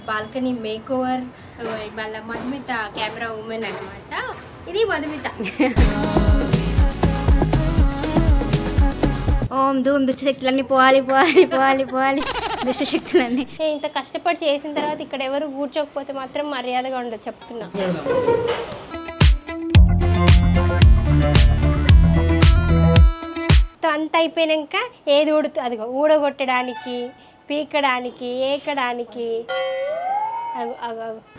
Balcony make over. వాళ్ళ Madhumita camera women అనమాట. ఇది మధుమిత. ఓం ధూమ్ దుష్టశక్తులన్నీ పోవాలి పోవాలి పోవాలి పోవాలి దుష్టశక్తులన్నీ. ఇంత కష్టపడి చేసిన తర్వాత ఇక్కడ ఎవరు కూర్చోకపోతే మాత్రం మర్యాదగా ఉండదు చెప్తున్నా. అంత అయిపోయాక ఏది అదిగో ఊడగొట్టడానికి, పీకడానికి, ఏకడానికి.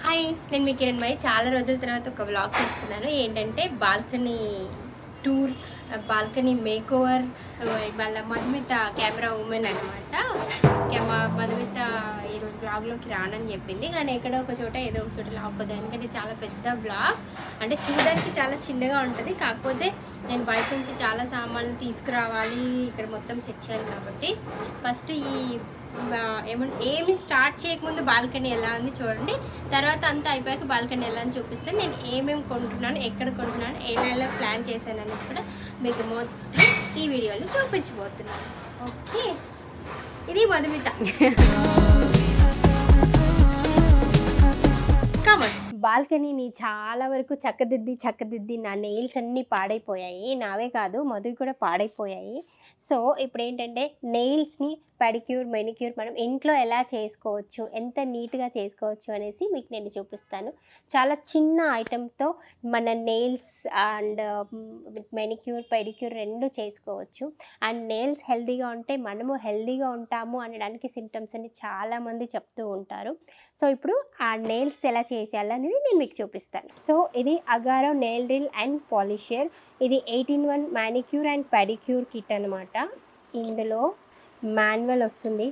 హాయ్, నేను మీ కిరణ్ మై. చాలా రోజుల తర్వాత ఒక వ్లాగ్ చేస్తున్నాను. ఏంటంటే balcony tour, balcony make over. వాళ్ళ మధుమిత కెమెరా ఉమెన్ అనమాట. మధుమిత ఈరోజు బ్లాగ్లోకి రానని చెప్పింది, కానీ ఎక్కడో ఒక చోట ఏదో ఒక చోట లాక్కోదు. ఎందుకంటే చాలా పెద్ద బ్లాగ్, అంటే చూడడానికి చాలా చిన్నగా ఉంటుంది. కాకపోతే నేను బయట నుంచి చాలా సామాన్లు తీసుకురావాలి, ఇక్కడ మొత్తం సెట్ చేయాలి. కాబట్టి ఫస్ట్ ఏమి స్టార్ట్ చేయకముందు బాల్కనీ ఎలా ఉంది చూడండి. తర్వాత అంతా అయిపోయాక బాల్కనీ ఎలా అని చూపిస్తే నేను ఏమేమి కొంటున్నాను, ఎక్కడ కొంటున్నాను, ఎలా ప్లాన్ చేశాను అనేది కూడా మీకు మొత్తం ఈ వీడియోలో చూపించబోతున్నాను. ఓకే, ఇది మధుమిత. బాల్కనీని చాలా వరకు చక్కదిద్ది నా నెయిల్స్ అన్నీ పాడైపోయాయి. నావే కాదు, మధువి కూడా పాడైపోయాయి. సో ఇప్పుడు ఏంటంటే నెయిల్స్ని పెడిక్యూర్, మెనిక్యూర్ మనం ఇంట్లో ఎలా చేసుకోవచ్చు, ఎంత నీట్గా చేసుకోవచ్చు అనేసి మీకు నేను చూపిస్తాను. చాలా చిన్న ఐటెంతో మన నెయిల్స్ అండ్ మెనిక్యూర్, పెడిక్యూర్ రెండు చేసుకోవచ్చు. అండ్ నెయిల్స్ హెల్తీగా ఉంటే మనము హెల్తీగా ఉంటాము అనడానికి సిమ్టమ్స్ అని చాలామంది చెప్తూ ఉంటారు. సో ఇప్పుడు ఆ నెయిల్స్ ఎలా చేసేయాలనేది నేను మీకు చూపిస్తాను. సో ఇది Agaro nail drill and polisher. ఇది 8-in-1 manicure and pedicure kit అనమాట. ఇందులో మాన్యువల్ వస్తుంది.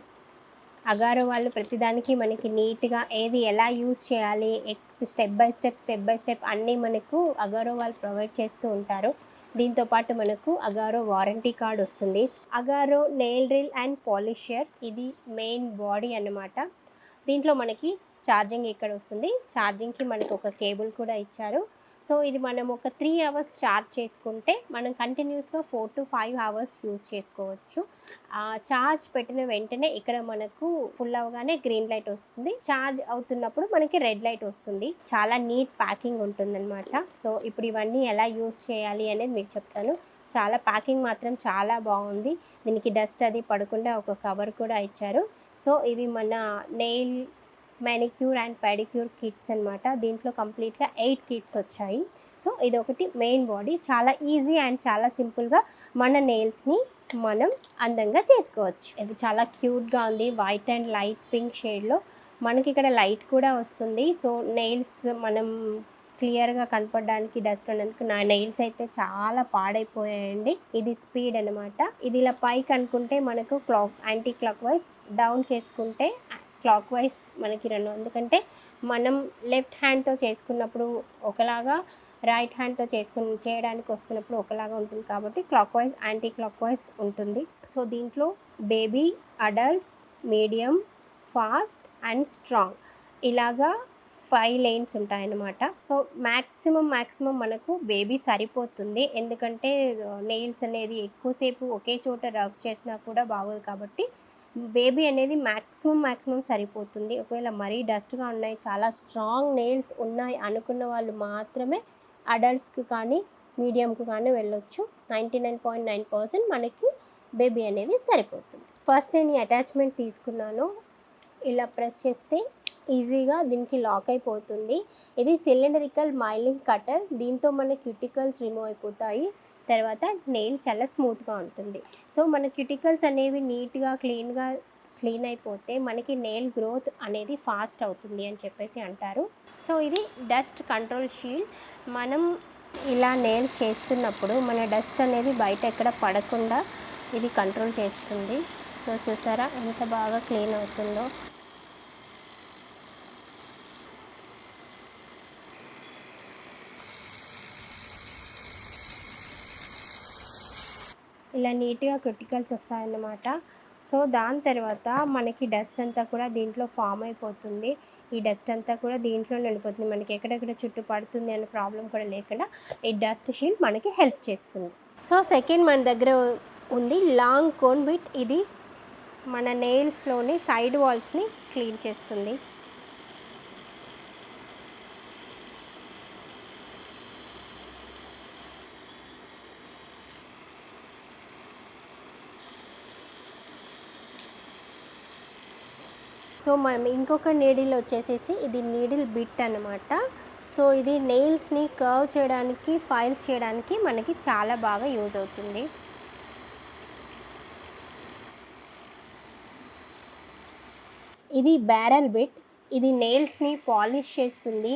అగారో వాళ్ళు ప్రతిదానికి మనకి నీట్గా ఏది ఎలా యూజ్ చేయాలి, స్టెప్ బై స్టెప్ అన్నీ మనకు అగారో వాళ్ళు ప్రొవైడ్ చేస్తూ ఉంటారు. దీంతోపాటు మనకు అగారో వారంటీ కార్డ్ వస్తుంది. Agaro nail drill and polisher ఇది మెయిన్ బాడీ అన్నమాట. దీంట్లో మనకి ఛార్జింగ్ ఇక్కడ వస్తుంది. ఛార్జింగ్కి మనకు ఒక కేబుల్ కూడా ఇచ్చారు. సో ఇది మనం ఒక 3 hours ఛార్జ్ చేసుకుంటే మనం కంటిన్యూస్గా 4 to 5 hours యూజ్ చేసుకోవచ్చు. ఛార్జ్ పెట్టిన వెంటనే ఇక్కడ మనకు ఫుల్ అవగానే గ్రీన్ లైట్ వస్తుంది. ఛార్జ్ అవుతున్నప్పుడు మనకి రెడ్ లైట్ వస్తుంది. చాలా నీట్ ప్యాకింగ్ ఉంటుందన్నమాట. సో ఇప్పుడు ఇవన్నీ ఎలా యూజ్ చేయాలి అనేది మీకు చెప్తాను. చాలా ప్యాకింగ్ మాత్రం చాలా బాగుంది. దీనికి డస్ట్ అది పడకుండా ఒక కవర్ కూడా ఇచ్చారు. సో ఇవి మన nail manicure and pedicure kits అనమాట. దీంట్లో కంప్లీట్గా 8 కిట్స్ వచ్చాయి. సో ఇది ఒకటి మెయిన్ బాడీ. చాలా ఈజీ అండ్ చాలా సింపుల్గా మన నెయిల్స్ని మనం అందంగా చేసుకోవచ్చు. ఇది చాలా క్యూట్గా ఉంది. వైట్ అండ్ లైట్ పింక్ షేడ్లో మనకి ఇక్కడ లైట్ కూడా వస్తుంది. సో నెయిల్స్ మనం క్లియర్గా కనపడడానికి డస్ట్ ఉన్నందుకు నా నెయిల్స్ అయితే చాలా పాడైపోయాయండి. ఇది స్పీడ్ అనమాట. ఇది ఇలా పైకి అనుకుంటే మనకు యాంటీ క్లాక్ వైజ్, డౌన్ చేసుకుంటే క్లాక్ వైజ్ మనకి రెండు. ఎందుకంటే మనం లెఫ్ట్ హ్యాండ్తో చేసుకున్నప్పుడు ఒకలాగా, రైట్ హ్యాండ్తో చేయడానికి వస్తున్నప్పుడు ఒకలాగా ఉంటుంది. కాబట్టి clock wise, anti clock wise ఉంటుంది. సో దీంట్లో baby, adults, medium, fast and strong ఇలాగా 5 lanes ఉంటాయన్నమాట. సో మ్యాక్సిమం మనకు బేబీ సరిపోతుంది. ఎందుకంటే నెయిల్స్ అనేది ఎక్కువసేపు ఒకే చోట రబ్ చేసినా కూడా బాగోదు. కాబట్టి బేబీ అనేది మ్యాక్సిమం సరిపోతుంది. ఒకవేళ మరీ డస్ట్గా ఉన్నాయి, చాలా స్ట్రాంగ్ నెయిల్స్ ఉన్నాయి అనుకున్న వాళ్ళు మాత్రమే అడల్ట్స్కి కానీ మీడియంకి కానీ వెళ్ళొచ్చు. 99.9% మనకి బేబీ అనేది సరిపోతుంది. ఫస్ట్ నేను ఈ అటాచ్మెంట్ తీసుకున్నాను. ఇలా ప్రెస్ చేస్తే ఈజీగా దీనికి లాక్ అయిపోతుంది. ఇది సిలిండరికల్ మైలింగ్ కటర్. దీంతో మన క్యూటికల్స్ రిమూవ్ అయిపోతాయి. తర్వాత నెయిల్ చాలా స్మూత్గా ఉంటుంది. సో మన క్యూటికల్స్ అనేవి నీట్గా క్లీన్ అయిపోతే మనకి నెయిల్ గ్రోత్ అనేది ఫాస్ట్ అవుతుంది అని చెప్పేసి అంటారు. సో ఇది డస్ట్ కంట్రోల్ షీల్డ్. మనం ఇలా నెయిల్స్ చేస్తున్నప్పుడు మన డస్ట్ అనేది బయట ఎక్కడ పడకుండా ఇది కంట్రోల్ చేస్తుంది. సో చూసారా ఎంత బాగా క్లీన్ అవుతుందో. ఇలా నీట్గా క్రిటికల్స్ వస్తాయన్నమాట. సో దాని తర్వాత మనకి డస్ట్ అంతా కూడా దీంట్లో ఫామ్ అయిపోతుంది. ఈ డస్ట్ అంతా కూడా దీంట్లో వెళ్ళిపోతుంది. మనకి ఎక్కడెక్కడ చుట్టూ పడుతుంది అనే ప్రాబ్లం కూడా లేకుండా ఈ డస్ట్ షీల్డ్ మనకి హెల్ప్ చేస్తుంది. సో సెకండ్ మన దగ్గర ఉంది లాంగ్ కోన్ బిట్. ఇది మన నెయిల్స్లోని సైడ్ వాల్స్ని క్లీన్ చేస్తుంది. సో మనం ఇంకొక నీడిల్ వచ్చేసేసి ఇది నీడిల్ బిట్ అన్నమాట. సో ఇది నెయిల్స్ని కర్వ్ చేయడానికి, ఫైల్స్ చేయడానికి మనకి చాలా బాగా యూజ్ అవుతుంది. ఇది బ్యారల్ బిట్. ఇది నెయిల్స్ని పాలిష్ చేస్తుంది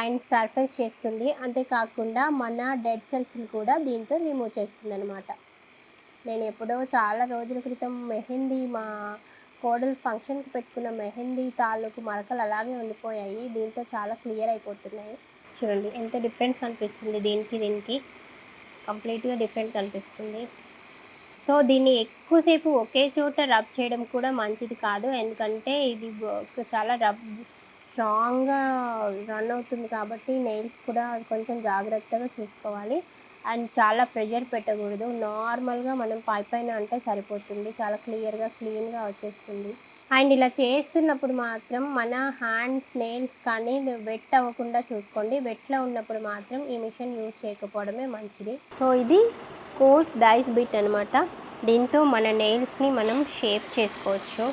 అండ్ సర్ఫేస్ చేస్తుంది. అంతేకాకుండా మన డెడ్ సెల్స్ని కూడా దీంతో రిమూవ్ చేస్తుంది అనమాట. నేను ఎప్పుడో చాలా రోజుల క్రితం మెహందీ, మా కోడలు ఫంక్షన్కి పెట్టుకున్న మెహందీ తాలూకు మరకలు అలాగే ఉండిపోయాయి. దీంతో చాలా క్లియర్ అయిపోతున్నాయి. చూడండి ఎంత డిఫరెన్స్ కనిపిస్తుంది దీనికి కంప్లీట్గా డిఫరెంట్ కనిపిస్తుంది. సో దీన్ని ఎక్కువసేపు ఒకే చోట రబ్ చేయడం కూడా మంచిది కాదు, ఎందుకంటే ఇది చాలా స్ట్రాంగ్గా రన్ అవుతుంది కాబట్టి నెయిల్స్ కూడా కొంచెం జాగ్రత్తగా చూసుకోవాలి. అండ్ చాలా ప్రెషర్ పెట్టకూడదు. నార్మల్గా మనం పైన అంటే సరిపోతుంది, చాలా క్లీన్గా వచ్చేస్తుంది. అండ్ ఇలా చేస్తున్నప్పుడు మాత్రం మన హ్యాండ్స్, నెయిల్స్ కానీ వెట్ అవ్వకుండా చూసుకోండి. వెట్లో ఉన్నప్పుడు మాత్రం ఈ మిషన్ యూజ్ చేయకపోవడమే మంచిది. సో ఇది కోర్స్ డైస్ బిట్ అనమాట. దీంతో మన నెయిల్స్ని మనం షేప్ చేసుకోవచ్చు.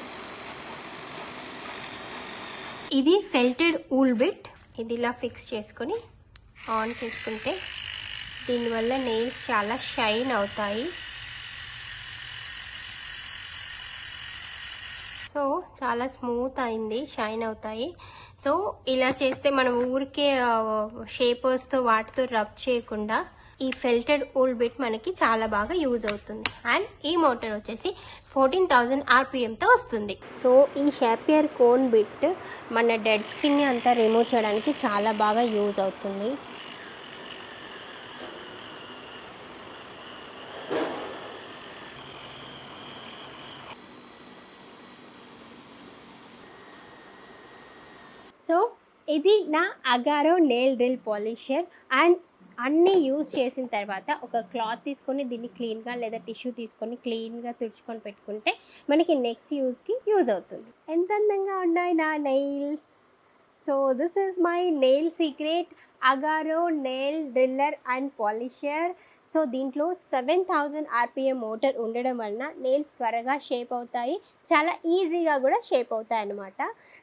ఇది ఫెల్టెడ్ ఊల్ బిట్. ఇది ఇలా ఫిక్స్ చేసుకొని ఆన్ చేసుకుంటే దీనివల్ల నెయిల్స్ చాలా షైన్ అవుతాయి. సో చాలా స్మూత్ అయింది, షైన్ అవుతాయి. సో ఇలా చేస్తే మనం ఊరికే షేపర్స్తో వాటితో రబ్ చేయకుండా ఈ ఫెల్టెడ్ ఊల్ బిట్ మనకి చాలా బాగా యూజ్ అవుతుంది. అండ్ ఈ మోటార్ వచ్చేసి 14,000 RPMతో వస్తుంది. సో ఈ షాపియర్ కోన్ బిట్ మన డెడ్ స్కిన్ని అంతా రిమూవ్ చేయడానికి చాలా బాగా యూజ్ అవుతుంది. సో ఇది నా Agaro nail drill polisher. And అన్నీ యూజ్ చేసిన తర్వాత ఒక క్లాత్ తీసుకొని దీన్ని క్లీన్గా లేదా టిష్యూ తీసుకొని క్లీన్గా తుడుచుకొని పెట్టుకుంటే మనకి నెక్స్ట్ యూజ్కి యూజ్ అవుతుంది. ఎంత అందంగా ఉన్నాయి నా nails. So this is my nail secret Agaro nail driller and polisher. So దీంట్లో 7,000 RPM మోటార్ ఉండడం వలన నెయిల్స్ త్వరగా షేప్ అవుతాయి, చాలా ఈజీగా కూడా షేప్ అవుతాయి అన్నమాట.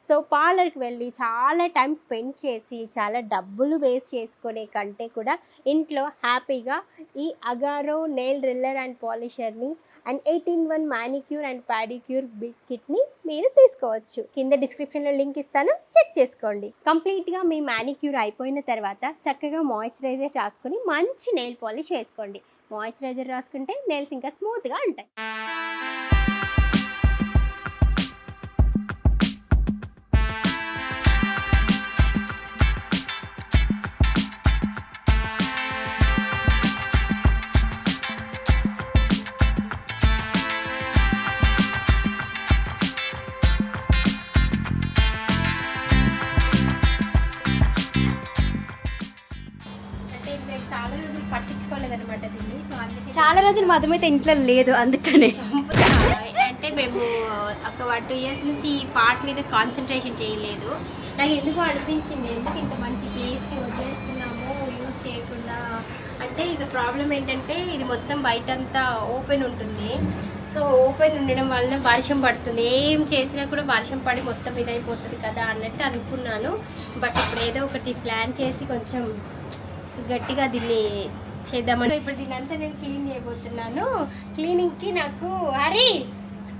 సో పార్లర్కి వెళ్ళి చాలా టైం స్పెండ్ చేసి చాలా డబ్బులు వేస్ట్ చేసుకునే కంటే కూడా ఇంట్లో హ్యాపీగా ఈ అగారో నెయిల్ డ్రిల్లర్ అండ్ పాలిషర్ని and 18-1 manicure and pedicure bit కిట్ని మీరు తీసుకోవచ్చు. కింద డిస్క్రిప్షన్లో లింక్ ఇస్తాను, చెక్ చేసుకోండి. కంప్లీట్గా మీ మానిక్యూర్ అయిపోయిన తర్వాత చక్కగా మాయిశ్చరైజర్ రాసుకొని మంచి నెయిల్ పాలిష్ వేసుకోండి. మాయిశ్చరైజర్ రాసుకుంటే నెయిల్స్ ఇంకా స్మూత్గా ఉంటాయి. చాలా రోజులు పట్టించుకోలేదన్నమాట దీన్ని. సో అందుకే చాలా రోజులు మధుమైతే ఇంట్లో లేదు, అందుకనే అంటే మేము ఒక 2 years నుంచి ఈ పార్ట్ మీద కాన్సన్ట్రేషన్ చేయలేదు. నాకు ఎందుకో అనిపించింది, ఎందుకు ఇంత మంచి ప్లేస్ని వదిలేస్తున్నాము యూజ్ చేయకుండా. అంటే ఇక్కడ ప్రాబ్లం ఏంటంటే ఇది మొత్తం బయటంతా ఓపెన్ ఉంటుంది. సో ఓపెన్ ఉండడం వలన వర్షం పడుతుంది, ఏం చేసినా కూడా వర్షం పడి మొత్తం ఇదైపోతుంది కదా అన్నట్టు అనుకున్నాను. బట్ ఇప్పుడు ఏదో ఒకటి ప్లాన్ చేసి కొంచెం గట్టిగా దీన్ని చేద్దామని ఇప్పుడు దీన్ని అంతా నేను క్లీన్ చేయబోతున్నాను. క్లీనింగ్కి నాకు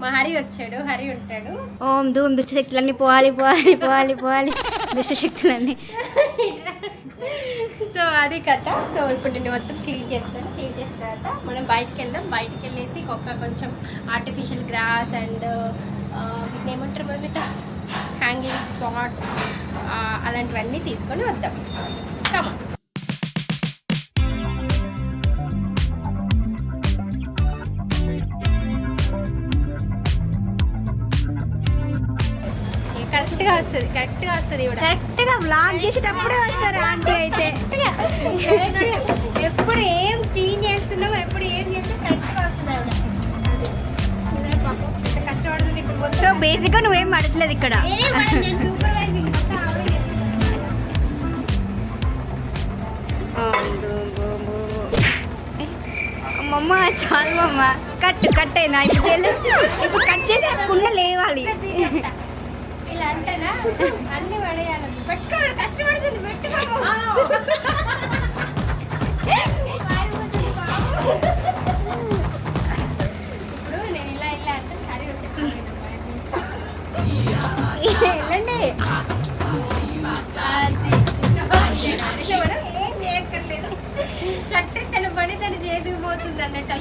మా హరి వచ్చాడు, హరి ఉంటాడు. ఓం ధూమ్ దుష్టశక్తులన్నీ పోవాలి పోవాలి పోవాలి పోవాలి దుష్టశక్తులన్నీ. సో అది కథ. సో ఇప్పుడు నేను మొత్తం క్లీన్ చేస్తాను. క్లీన్ చేసిన తర్వాత మనం బయటికి వెళ్దాం. బయటికి వెళ్ళేసి కొంచెం ఆర్టిఫిషియల్ గ్రాస్ అండ్ వీటిని ఏమంటారు మొదట హ్యాంగింగ్ పాట్స్ అలాంటివన్నీ తీసుకొని వద్దాం. కమా కరెక్ట్గా వస్తుంది కరెక్ట్గా వ్లాగ్ చేసేటప్పుడే వస్తారు ఆంటీ అయితే. ఎప్పుడు ఏం క్లీన్ చేస్తున్నాం, ఎప్పుడు ఏం చేస్తే కరెక్ట్గా వస్తుంది ఆవిడ. కష్టపడుతుంది ఇప్పుడు మొత్తం. సో బేసిక్గా నువ్వేం పడట్లేదు ఇక్కడ. సూపర్వైజింగ్ అమ్మమ్మ చాలు మమ్మ, కట్ అయినా ఇప్పుడు కట్ చేసి కుండ లేవాలి. ఇలా అన్ని పడేయాలి. పెట్టుకోడు కష్టపడుతుంది పెట్టుకో. ఇప్పుడు నేను ఇలా అంటే సరే వెళ్ళండి. ఏం చేయక్కర్లేదు, కట్టే తన పని తను చేసుకుపోతుంది అన్నట్టు.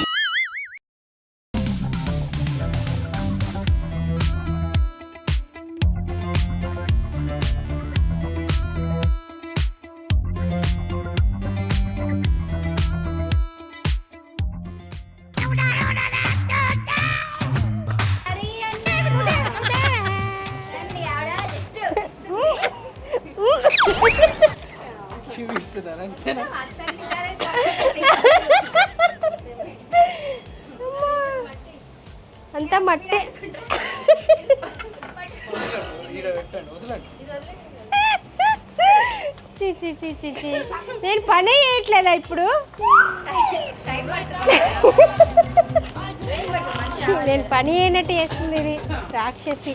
అంతా మట్టే. నేను పనే చేయట్లేదా ఇప్పుడు? నేను పని అయినట్టు చేస్తుంది ఇది రాక్షసి.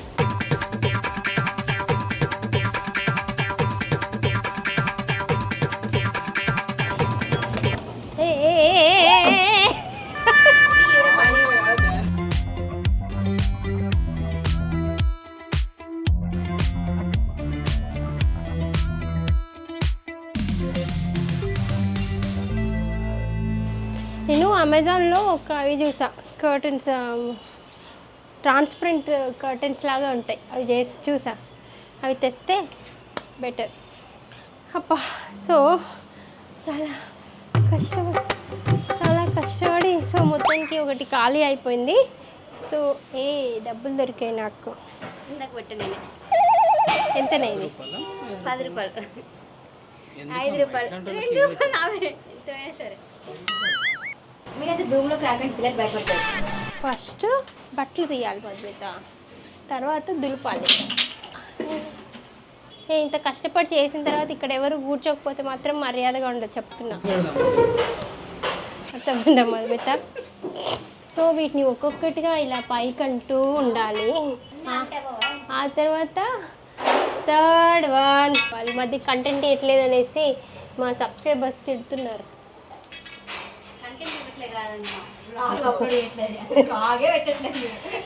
నేను అమెజాన్లో ఒక అవి చూసా, కర్టన్స్, ట్రాన్స్పరెంట్ కర్టన్స్ లాగా ఉంటాయి, అవి చూసా. అవి తెస్తే బెటర్. అబ్బా, సో చాలా కష్టపడి సో మొత్తానికి ఒకటి ఖాళీ అయిపోయింది. సో డబ్బులు దొరికాయి నాకు. ఇందాక పెట్టాను ఎంతనే ఇది? 10 రూపాయలు, 5 రూపాయలు, 2 రూపాయలు నావే. ఎంతైనా సరే మీరైతే ధూమ్లోకి రాకండి, పిల్లలు భయపడతారు. ఫస్ట్ బట్టలు తీయాలి మధ్యత, తర్వాత దులపాలి. ఇంత కష్టపడి చేసిన తర్వాత ఇక్కడ ఎవరు కూర్చోకపోతే మాత్రం మర్యాదగా ఉండదు చెప్తున్నా. అర్థమైందా మధ్యత? సో వీటిని ఒక్కొక్కటిగా ఇలా పైకంటూ ఉండాలి. ఆ తర్వాత థర్డ్ వన్. వాళ్ళ మధ్య కంటెంట్ ఇవ్వట్లేదు అనేసి మా సబ్స్క్రైబర్స్ తిడుతున్నారు.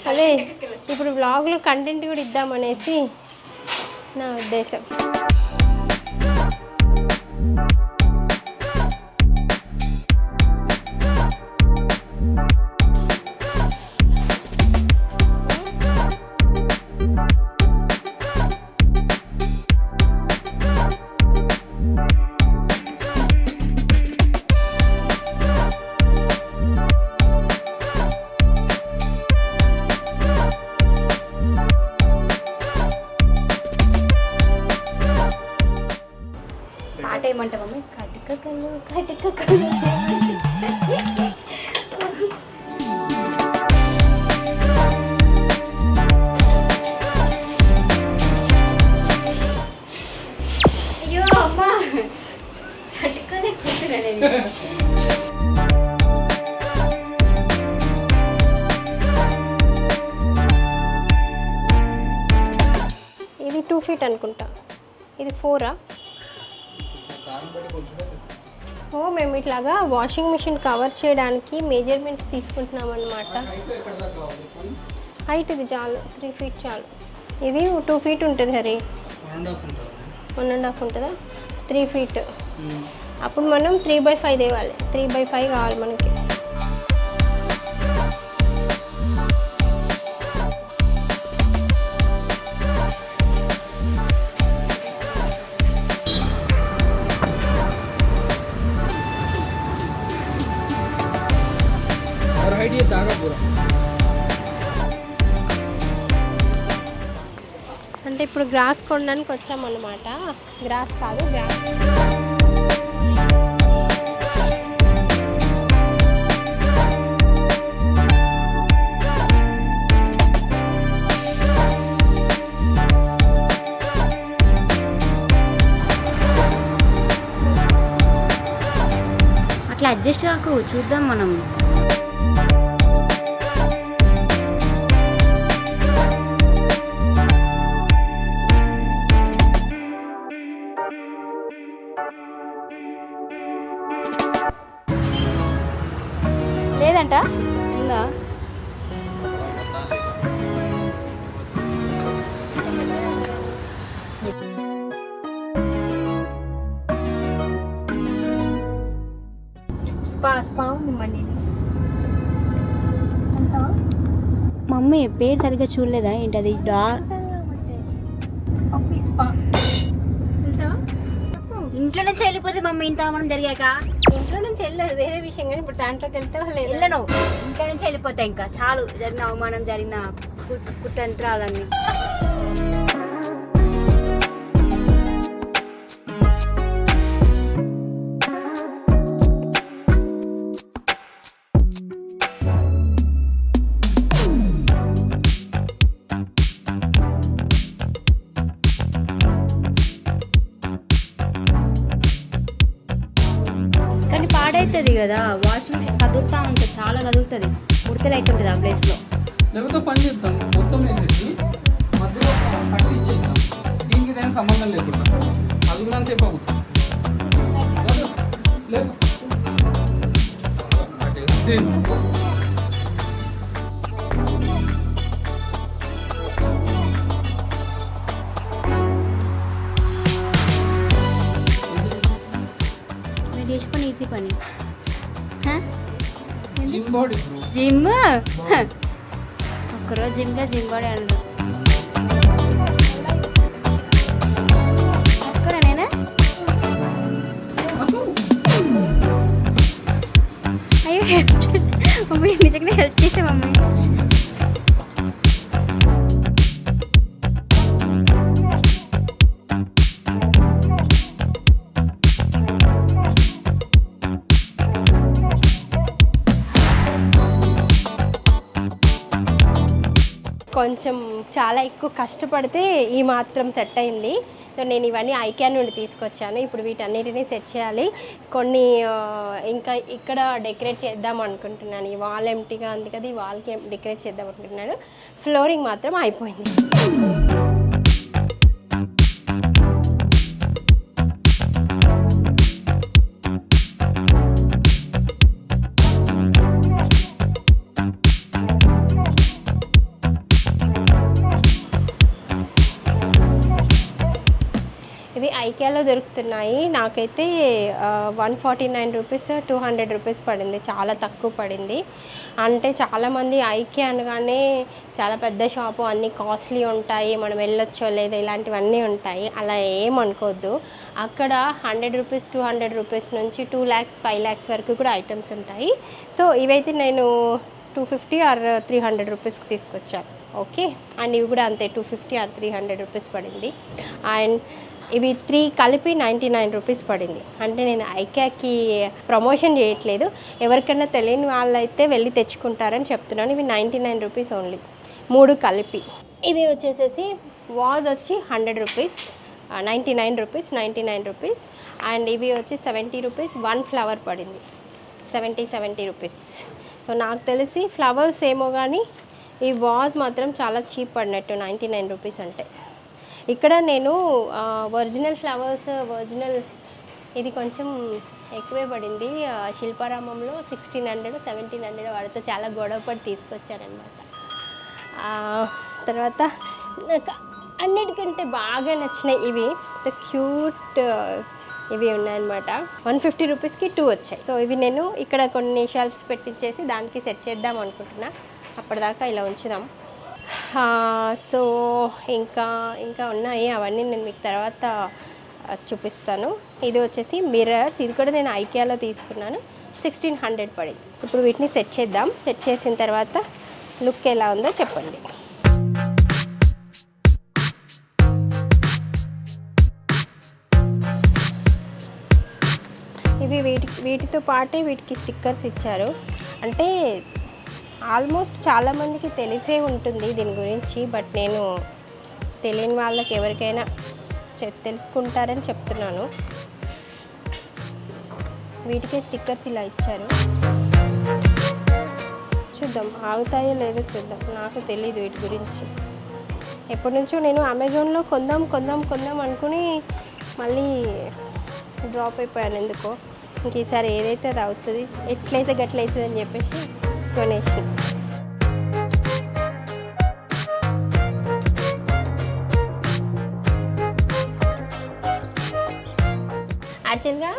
అదే ఇప్పుడు వ్లాగ్లో కంటెంట్ కూడా ఇద్దామనేసి నా ఉద్దేశం. పాట ఏమంటా మమ్మీ? కటుక కళ్ళు అయ్యో అమ్మా, తట్టుకోలేకపోతున్నాను. ఇది 2 feet అనుకుంటా, ఇది 4. సో మేము ఇట్లాగా వాషింగ్ మిషన్ కవర్ చేయడానికి మెజర్మెంట్స్ తీసుకుంటున్నాం అన్నమాట. హైట్ ఇది చాలు, 3 feet చాలు. ఇది 2 feet ఉంటుంది హరి, 1.5 ఉంటుందా? 3 feet. అప్పుడు మనం 3/5 తేవాలి. 3/5 కావాలి మనకి. అంటే ఇప్పుడు గ్రాస్ కొనడానికి వచ్చామన్నమాట. గ్రాస్ కాదు, గ్రాస్. అట్లా అడ్జస్ట్ కాకు, చూద్దాం మనం. ఉందంట ఉందా స్పా ఉంది మళ్ళీ మమ్మీ పేరు సరిగ్గా చూడలేదా ఏంటది ఇంట్లో నుంచి వెళ్ళిపోతే మమ్మీ ఇంత మనం జరిగాక ఇంట్లో నుంచి వెళ్ళదు వేరే విషయం, కానీ ఇప్పుడు దాంట్లోకి వెళ్తావా లేదా? వెళ్ళను, ఇంట్లో నుంచి వెళ్ళిపోతా. ఇంకా చాలు జరిగిన అవమానం, జరిగిన కుతంత్రాలన్నీ. కానీ పాడైతుంది కదా, వాష్రూమ్ కదులుతూ ఉంటుంది, చాలా కదులుతుంది, ముడతలు అవుతుంటుంది ఆ ప్లేస్లో. లేకపోతే పని చేద్దాం, మొత్తం వేసేసి మధ్యలో పట్టి ఇచ్చేద్దాం, దీనికి దానికి సంబంధం లేకుండా అది కూడా అంతే పోదు. లేదు మీరు చేసుకొని ఈజీ పని. జిమ్ బాడీ జిమ్ ఒక్కరోజు జిమ్ బాడీ అనరు. ఒక్కరా నేనా? అయ్యో హెల్ప్ మమ్మీ, నిజంగా హెల్ప్ చేసా మమ్మీ. కొంచెం చాలా ఎక్కువ కష్టపడితే ఈ మాత్రం సెట్ అయింది. సో నేను ఇవన్నీ ఐక్యా నుండి తీసుకొచ్చాను. ఇప్పుడు వీటన్నిటిని సెట్ చేయాలి. కొన్ని ఇంకా ఇక్కడ డెకరేట్ చేద్దాం అనుకుంటున్నాను. ఈ వాల్ ఎంటీగా ఉంది కదా, ఈ వాల్కి డెకరేట్ చేద్దాం అనుకుంటున్నాను. ఫ్లోరింగ్ మాత్రం అయిపోయింది. ఇవి ఐక్యాలో దొరుకుతున్నాయి. నాకైతే 149 రూపీస్ 200 రూపీస్ పడింది, చాలా తక్కువ పడింది. అంటే చాలామంది ఐక్యా అనగానే చాలా పెద్ద షాపు, అన్నీ కాస్ట్లీ ఉంటాయి, మనం వెళ్ళొచ్చో లేదా ఇలాంటివన్నీ ఉంటాయి. అలా ఏమనుకోవద్దు. అక్కడ 100 రూపీస్ 200 రూపీస్ నుంచి 2 lakhs 5 lakhs వరకు కూడా ఐటమ్స్ ఉంటాయి. సో ఇవైతే నేను 250 ఆర్ 300 రూపీస్కి తీసుకొచ్చాను. ఓకే, అండ్ ఇవి కూడా అంతే 250 ఆర్ 300 రూపీస్ పడింది. అండ్ ఇవి 3 కలిపి 99 రూపీస్ పడింది. అంటే నేను ఐక్యాకి ప్రమోషన్ చేయట్లేదు, ఎవరికైనా తెలియని వాళ్ళైతే వెళ్ళి తెచ్చుకుంటారని చెప్తున్నాను. ఇవి 99 రూపీస్ ఓన్లీ, 3 కలిపి. ఇవి వచ్చేసేసి వాజ్ వచ్చి 100 రూపీస్ 99 రూపీస్. అండ్ ఇవి వచ్చి 70 రూపీస్, 1 ఫ్లవర్ పడింది 70 రూపీస్. సో నాకు తెలిసి ఫ్లవర్స్ ఏమో కానీ ఈ వాజ్ మాత్రం చాలా చీప్ పడినట్టు 99 రూపీస్ అంటే. ఇక్కడ నేను ఒరిజినల్ ఫ్లవర్స్ ఇది కొంచెం ఎక్కువే పడింది. శిల్పారామంలో 1600 1700 వాడితో చాలా గొడవపడి తీసుకొచ్చారనమాట. తర్వాత నాకు అన్నిటికంటే బాగా నచ్చినాయి ఇవి, క్యూట్ ఇవి ఉన్నాయన్నమాట. 150 రూపీస్కి 2 వచ్చాయి. సో ఇవి నేను ఇక్కడ కొన్ని షెల్ఫ్స్ పెట్టించేసి దానికి సెట్ చేద్దాం అనుకుంటున్నా. అప్పటిదాకా ఇలా ఉంచుదాం. సో ఇంకా ఉన్నాయి, అవన్నీ నేను మీకు తర్వాత చూపిస్తాను. ఇది వచ్చేసి మిర్రర్స్, ఇది కూడా నేను ఐకియాలో తీసుకున్నాను, 1600 పడింది. ఇప్పుడు వీటిని సెట్ చేద్దాం. సెట్ చేసిన తర్వాత లుక్ ఎలా ఉందో చెప్పండి. ఇవి వీటితో పాటే వీటికి స్టిక్కర్స్ ఇచ్చారు. అంటే ఆల్మోస్ట్ చాలామందికి తెలిసే ఉంటుంది దీని గురించి, బట్ నేను తెలియని వాళ్ళకి ఎవరికైనా తెలుసుకుంటారని చెప్తున్నాను. వీటికే స్టిక్కర్స్ ఇలా ఇచ్చారు. చూద్దాం ఆగుతాయో లేదో చూద్దాం, నాకు తెలీదు వీటి గురించి. ఎప్పటి నుంచో నేను అమెజాన్లో కొందాం అనుకుని మళ్ళీ డ్రాప్ అయిపోయాను ఎందుకో. ఇంక ఈసారి ఏదైతే అది అవుతుంది, ఎట్లయితే గట్లయితుంది అని చెప్పేసి కొనేసి యాక్చువల్గా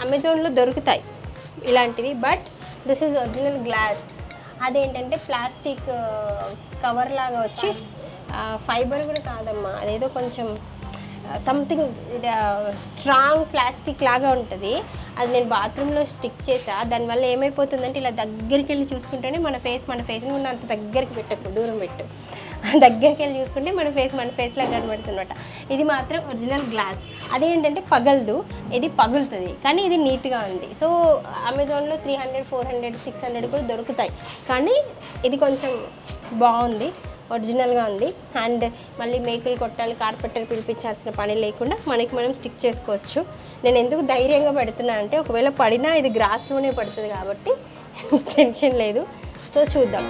అమెజాన్లో దొరుకుతాయి ఇలాంటివి, but this is original glass. అదేంటంటే ప్లాస్టిక్ కవర్ లాగా వచ్చి ఫైబర్ కూడా కాదమ్మా, అదేదో కొంచెం సంథింగ్ స్ట్రాంగ్ ప్లాస్టిక్ లాగా ఉంటుంది. అది నేను బాత్రూంలో స్టిక్ చేసా. దానివల్ల ఏమైపోతుందంటే ఇలా దగ్గరికి వెళ్ళి చూసుకుంటేనే మన ఫేస్ని ఉన్న అంత దగ్గరికి పెట్టకు, దూరం పెట్టు. దగ్గరికి వెళ్ళి చూసుకుంటే మన ఫేస్ లాగా కనబడుతుంది అనమాట. ఇది మాత్రం ఒరిజినల్ గ్లాస్. అదేంటంటే పగలదు, ఇది పగులుతుంది, కానీ ఇది నీట్గా ఉంది. సో అమెజాన్లో 300, 400, 600 కూడా దొరుకుతాయి, కానీ ఇది కొంచెం బాగుంది, ఒరిజినల్గా ఉంది. అండ్ మళ్ళీ మేకులు కొట్టాలి, కార్పెంటర్ పిలిపించాల్సిన పని లేకుండా మనకి మనం స్టిక్ చేసుకోవచ్చు. నేను ఎందుకు ధైర్యంగా పెడుతున్నా అంటే ఒకవేళ పడినా ఇది గ్రాస్లోనే పడుతుంది కాబట్టి టెన్షన్ లేదు. సో చూద్దాం.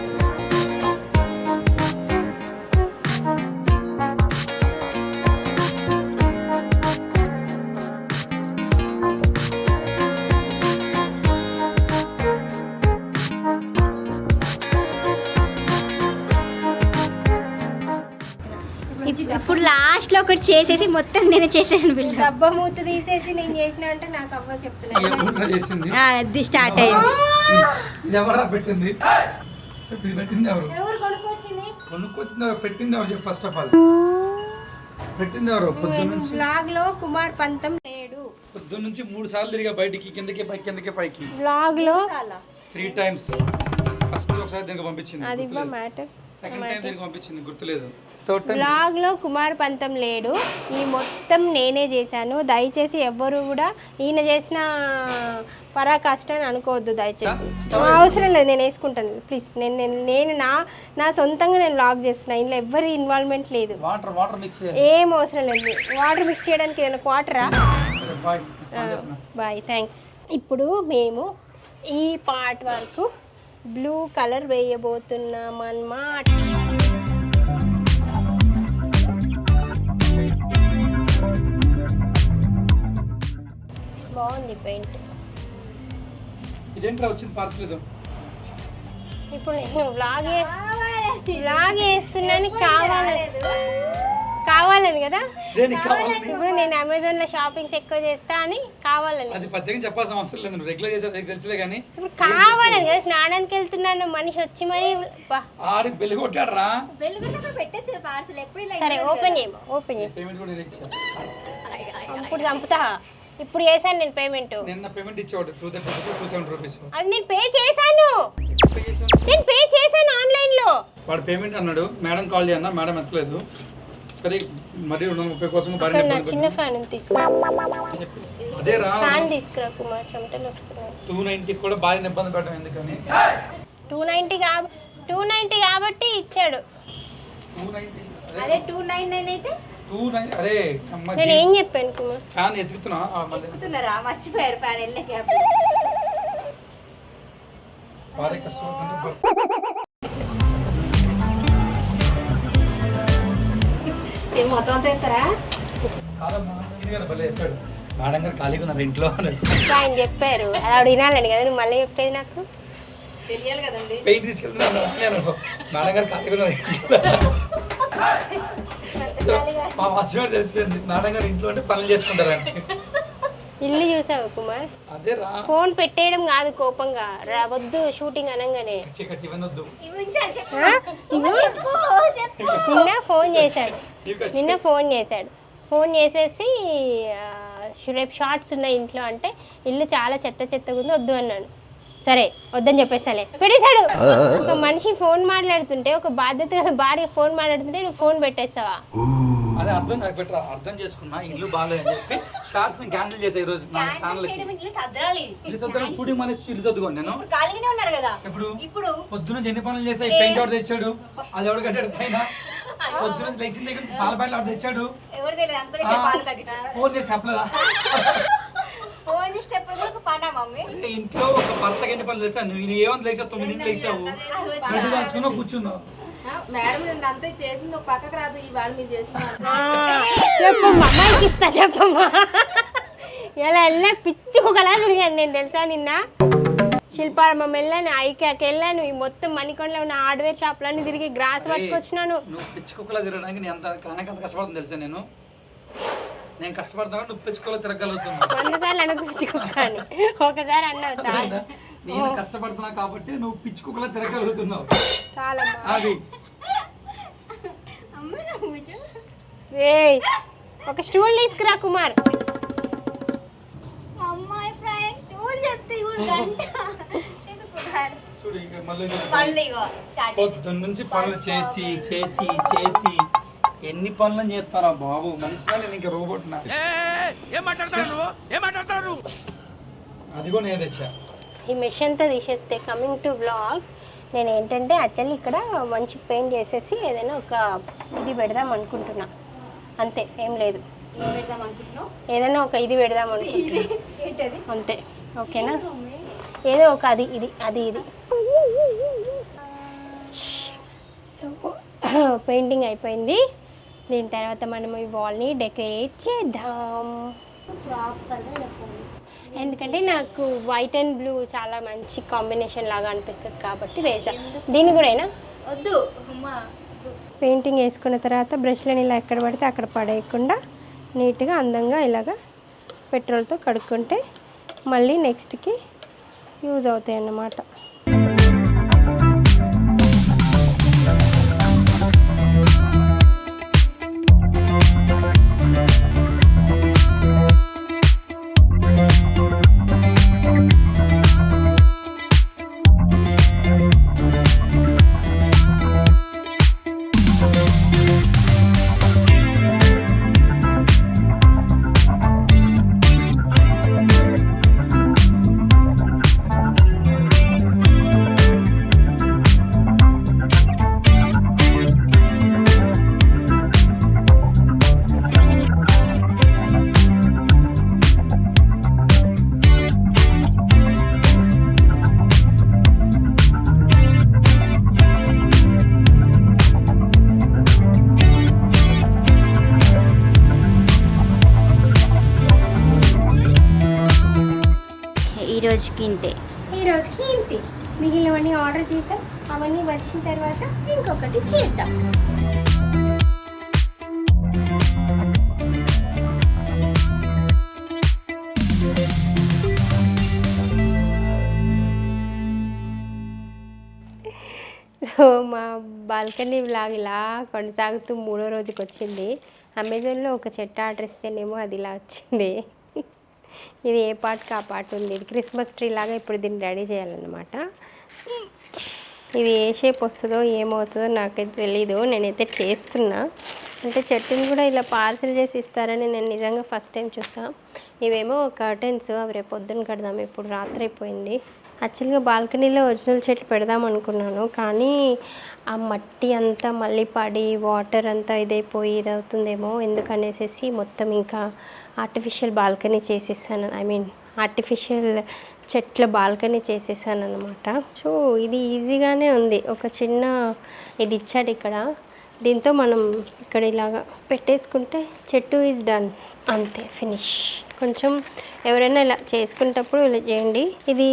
ఇప్పుడు లాస్ట్ లో ఒకటి చేసేసి మొత్తం నేను చేసాను బిల్లు. డబ్బా మూత తీసేసి నేను చేసిన అంటే నాకు అవ్వ చెప్తున్నాను. అది స్టార్ట్ అయింది. ఇది ఎవరా పెట్టింది? పెట్టింది ఎవరు? ఎవరు కొనుక్కొచ్చింది? కొనుక్కొచ్చింది ఎవరు? పెట్టింది ఎవరు చెప్పు? ఫస్ట్ ఆఫ్ ఆల్ పెట్టింది ఎవరు? పొద్దున్నుంచి వ్లాగ్ లో కుమార్ పంతం లేడు. పొద్దున్నుంచి 3 సార్లు తిరిగా బయటికి, కిందకి పైకి, కిందకి పైకి. వ్లాగ్ లో 3 times. ఫస్ట్ ఒకసారి దీనికి పంపించింది, అది మ్యాటర్. సెకండ్ టైం దీనికి పంపించింది, గుర్తులేదు. వ్లాగ్ లో కుమార్ పంతం లేడు, ఈ మొత్తం నేనే చేశాను. దయచేసి ఎవ్వరు కూడా ఈయన చేసిన పరాకాష్ట అని అనుకోవద్దు దయచేసి. అవసరం లేదు, నేను వేసుకుంటాను ప్లీజ్. నేను నా సొంతంగా నేను వ్లాగ్ చేస్తున్నా, ఇంట్లో ఎవ్వరి ఇన్వాల్వ్మెంట్ లేదు. వాటర్ మిక్స్ ఏం అవసరం లేదు. వాటర్ మిక్స్ చేయడానికి ఏదైనా క్వార్టరా? Bye, thanks. ఇప్పుడు మేము ఈ పార్ట్ వరకు బ్లూ కలర్ వేయబోతున్నాం అన్నమాట. బాగుంది పెయింట్. ఇదేంట్రా వచ్చింది పార్సల్? ఇది ఇప్పుడు నేను వ్లాగ్ వేస్తున్నాను కావాలని కదా. ఇప్పుడు నేను అమెజాన్ లో షాపింగ్స్ ఎక్కువ చేస్తా అని కావాలని. అది ప్రత్యేకంగా చెప్పాల్సిన అవసరం లేదు, రెగ్యులర్ చేసేది తెలుసులే. కానీ ఇప్పుడు కావాలని కదా, స్నానానికి వెళ్తున్నాను మనిషి వచ్చి మరి ఆడికి బెల్లి కొట్టాడరా. సరే ఓపెన్ చేయి. పేమెంట్ కూడా ఇప్పుడు చంపుతా. ఇప్పుడు చేశాను నేను పేమెంట్. నిన్న పేమెంట్ ఇచ్చాడు 270 రూపీస్. అది నేను పే చేశాను ఆన్లైన్ లో. వాడు పేమెంట్ అన్నాడు, మేడం కాల్ చేయన్నా, మేడం ఎత్తలేదు. సరే మరి 230 కోసం నా చిన్న ఫ్యాన్ తీసుకురా. అదే రా ఫ్యాన్ తీసుకురా కుమార్, చెమటలు వస్తున్నాయి. 290 కూడా బాగా ఇబ్బంది పెట్టడం ఎందుకని. 290 కాబట్టి ఇచ్చాడు. 290 అదే 299 అయితే 290. అరే నేను ఏం చెప్పాను కుమార్? ఫ్యాన్ ఎత్తుకుతున్నా ఎత్తుతున్నారా? మర్చిపోయారు ఫ్యాన్ వెళ్ళే గ్యాప్. భారీ కష్టపడుతుంటే మొత్తం అంతా ఎత్తారా? కాదమ్మా, సీనియర్ భలే చెప్పాడు. మేడం గారు ఖాళీగా ఉన్నారు ఇంట్లో అని ఆయన చెప్పారు. అలా వినాలని కదా నువ్వు మళ్ళీ చెప్పేది నాకు తెలియాలి కదండి. పెయింట్ తీసుకెళ్తున్నాను మేడం గారు ఖాళీగా ఉన్నారు ఇంట్లో. మా వాచ్మెన్ తెలిసిపోయింది, మేడం గారు ఇంట్లో అంటే పనులు చేసుకుంటారండి. ఇల్లు చూసావు కుమార్? అదే రా, ఫోన్ పెట్టేయడం కాదు కోపంగా, రావద్దు షూటింగ్ అనగానే. నిన్న ఫోన్ చేశాడు. ఫోన్ చేసేసి రేపు షార్ట్స్ ఉన్నాయి ఇంట్లో అంటే, ఇల్లు చాలా చెత్తగా ఉంది వద్దు అన్నాను. సరే వద్దని చెప్పేస్తాలే, పెట్టేశాడు. ఒక మనిషి ఫోన్ మాట్లాడుతుంటే, ఒక బాధ్యత కదా భార్య ఫోన్ మాట్లాడుతుంటే నువ్వు ఫోన్ పెట్టేస్తావా? అదే అర్థం నాకు పెట్టరా, అర్థం చేసుకున్నా ఇల్లు బాగాలేదని చెప్పి షార్ట్స్ ని క్యాన్సిల్ చేసా. ఈ రోజు నా ఛానల్ షూటింగ్ మానేసి ఇల్లు చదువుకోండి. నేను ఖాళీగానే ఉన్నారు కదా ఇప్పుడు పొద్దున ఎన్ని పనులు చేసా. ఈ పెయింట్ ఎవరు తెచ్చాడు? అది ఎవడు కట్టాడు పైన? పొద్దున లేచిన దగ్గర పాల ప్యాకెట్ ఎవరు తెచ్చాడు? ఎవరు తెలియదు. ఫోన్ చేసి చెప్పలేదా? ఫోన్ చేసేటప్పుడు కూడా ఒక పనా మమ్మీ? ఇంట్లో ఒక భర్తకి ఎన్ని పనులు తెలుసా? నువ్వు ఏమని లేచావు? 9 లేచావు, చెడు కాల్చుకున్నావు, కూర్చున్నావు. మేడం నేను అంతా చేసింది ఒక పక్కకు రాదు, ఈ వాడు మీరు చేస్తున్నారు. చెప్పమ్మా, అమ్మాయికి ఇస్తా చెప్పమ్మా. ఎలా వెళ్ళా పిచ్చుకోగలా తిరిగాను నేను తెలుసా నిన్న. శిల్పారామం వెళ్ళాను, ఐకాకి వెళ్ళాను, ఈ మొత్తం మణికొండలో ఉన్న హార్డ్వేర్ షాప్లన్నీ తిరిగి గ్రాస్ పట్టుకొచ్చినాను. నువ్వు పిచ్చి కుక్కలా తిరగడానికి నేను అంత కష్టపడుతుంది తెలుసా? నేను కష్టపడుతున్నా, నువ్వు పిచ్చి కుక్కలా తిరగలుగుతున్నావు. 100 సార్లు అడుగు పిచ్చి కుక్క అని, ఒకసారి అన్నావు చాలు. నేను కష్టపడుతున్నా కాబట్టి నువ్వు పిచ్చి కుక్కలా తిరగలుగుతున్నావు. చాలా అది ఏయ్, ఒక స్టూల్ తీసుకురా కుమార్. అమ్మాయి ఫ్రెండ్స్ స్టూల్ చెప్తే గంట చూడు ఇంకా మళ్ళీ మళ్ళీ ఇగో స్టార్ట్. పొద్దున్న నుంచి పనులు చేసి చేసి చేసి ఎన్ని పనులు చేస్తారా బాబు? మనిషినా నేను ఇంకా రోబోట్ నా? అదిగో నేను తెచ్చా. ఈ మెష్ అంతా తీసేస్తే కమింగ్ టు బ్లాగ్, నేను ఏంటంటే యాక్చువల్లీ ఇక్కడ మంచి పెయింట్ చేసేసి ఏదైనా ఒక ఇది పెడదాం అనుకుంటున్నా, అంతే, ఏం లేదు. ఏం పెడదాం అనుకుంటున్నావు? ఏదైనా ఒక ఇది పెడదాం అనుకుంటున్నా ఏంటది? అంతే, ఓకేనా? ఏదో ఒక అది ఇది అది ఇది. సో పెయింటింగ్ అయిపోయింది. దీని తర్వాత మనం ఈ వాల్ని డెకరేట్ చేద్దాం. ఎందుకంటే నాకు వైట్ అండ్ బ్లూ చాలా మంచి కాంబినేషన్ లాగా అనిపిస్తుంది కాబట్టి వేసా. దీన్ని కూడా అయినా వద్దు అమ్మా. పెయింటింగ్ వేసుకున్న తర్వాత బ్రష్లను ఇలా ఎక్కడ పడితే అక్కడ పడేయకుండా నీట్గా అందంగా ఇలాగా పెట్రోల్తో కడుక్కుంటే మళ్ళీ నెక్స్ట్కి యూజ్ అవుతాయి అన్నమాట. ఈరోజుకి ఇంతే. ఈ రోజుకి ఇంతే. మిగిలినవన్నీ ఆర్డర్ చేసాం, అవన్నీ వచ్చిన తర్వాత ఇంకొకటి చేద్దాం. సో మా బాల్కనీ వ్లాగ్ ఇలా కొనసాగుతూ 3వ రోజుకి వచ్చింది. అమెజాన్లో ఒక చెట్టు ఆర్డర్ ఇస్తేనేమో అది ఇలా వచ్చింది. ఇది ఏ పార్ట్కి ఆ పార్ట్ ఉంది. ఇది క్రిస్మస్ ట్రీ లాగా ఇప్పుడు దీన్ని రెడీ చేయాలన్నమాట. ఇది ఏ షేప్ వస్తుందో ఏమవుతుందో నాకైతే తెలీదు. నేనైతే చేస్తున్నా. అంటే చెట్టుని కూడా ఇలా పార్సిల్ చేసి ఇస్తారని నేను నిజంగా ఫస్ట్ టైం చూసాను. ఇవేమో కర్టెన్స్, అవి రేపు పొద్దున్న కడదాం, ఇప్పుడు రాత్రి అయిపోయింది. యాక్చువల్గా బాల్కనీలో ఒరిజినల్ చెట్లు పెడదాం అనుకున్నాను, కానీ ఆ మట్టి అంతా మళ్ళీ పడి వాటర్ అంతా ఇదైపోయి ఇదవుతుందేమో ఎందుకనేసి మొత్తం ఇంకా ఆర్టిఫిషియల్ బాల్కనీ చేసేసాను. ఐ మీన్ ఆర్టిఫిషియల్ చెట్ల బాల్కనీ చేసేసాను అనమాట. సో ఇది ఈజీగానే ఉంది. ఒక చిన్న ఇది ఇచ్చాడు ఇక్కడ, దీంతో మనం ఇక్కడ ఇలాగా పెట్టేసుకుంటే చెట్టు ఈజ్ డన్, అంతే, ఫినిష్. కొంచెం ఎవరైనా ఇలా చేసుకునేటప్పుడు ఇలా చేయండి. ఇది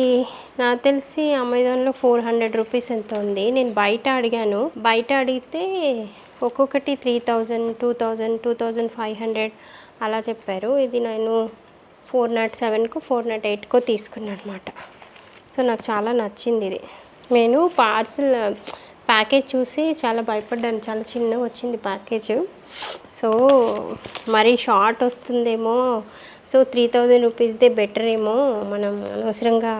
నాకు తెలిసి అమెజాన్లో 400 రూపీస్ ఎంత ఉంది. నేను బయట అడిగాను, బయట అడిగితే ఒక్కొక్కటి 3000, 2000, 2500 అలా చెప్పారు. ఇది నేను 407కో 408కో తీసుకున్నాను అనమాట. సో నాకు చాలా నచ్చింది ఇది. నేను పార్సల్ ప్యాకేజ్ చూసి చాలా భయపడ్డాను, చాలా చిన్నగా వచ్చింది ప్యాకేజ్. సో మరీ షార్ట్ వస్తుందేమో, సో 3000 రూపీస్దే బెటర్ ఏమో, మనం అనవసరంగా